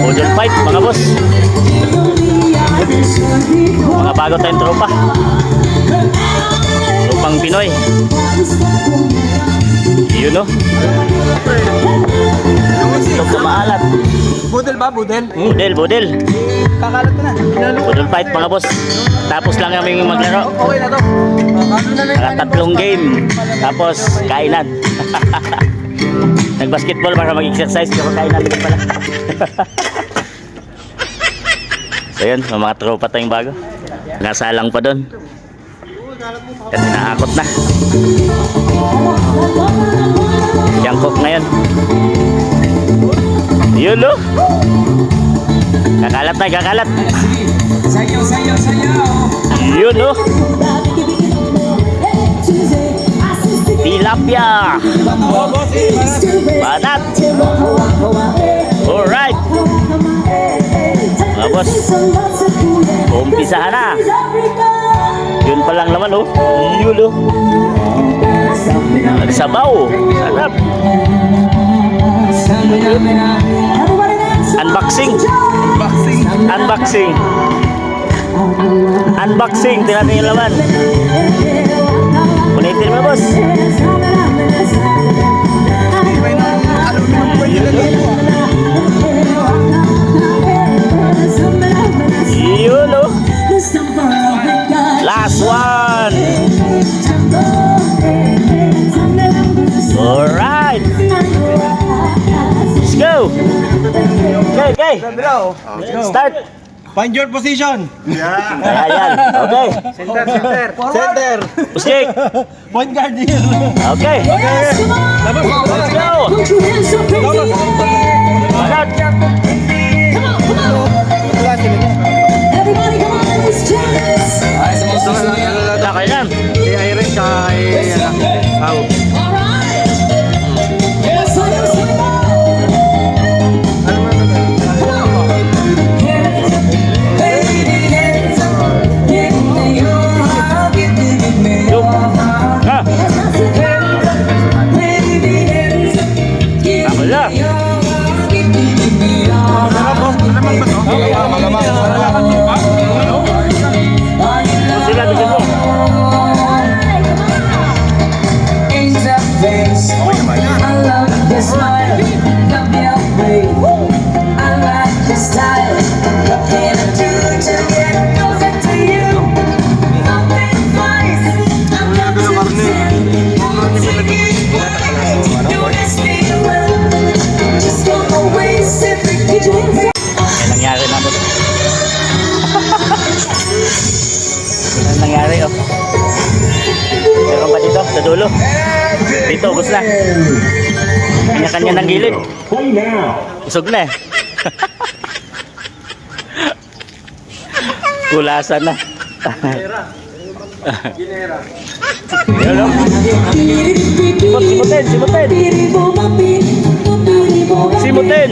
Model fight mga boss. Mga bago tayong tropa. Tropang Pinoy. Yun o. Ito kumaalat. Budel ba? Budel? Budel. Kakalat ko na. Model fight mga boss. Tapos lang kami maglaro. Okay na to. Mga 3 game. Tapos kainan. Nag-basketball para mag-exercise. Pero kainan din pala. So yun, mga tropa tayong bago. Nasalang pa doon. Kasi nakakot na. Jangkok ngayon. Yun o. Kakalat na, kakalat. Yun o. Tilapia. Banat. Alright. Mga boss, umpisahan na. Yun pa lang naman oh. Yun oh. Nagsabaw. Sarap. Unboxing. Tingnan yung laman. Punitin mo boss. Yun oh. Last one. Alright. Let's go. Okay. Start. Find your position. Ayan. Okay. Center. Pusik. Point guard here. Okay. Let's go. Banat. Okay na. Si Irene kay Pau. Nangyari oh. Meron pa dito sa dulo. Dito ubos na. Kanya-kanya ng gilid. Usog na eh. Kulasan na. Yun oh. Simutin.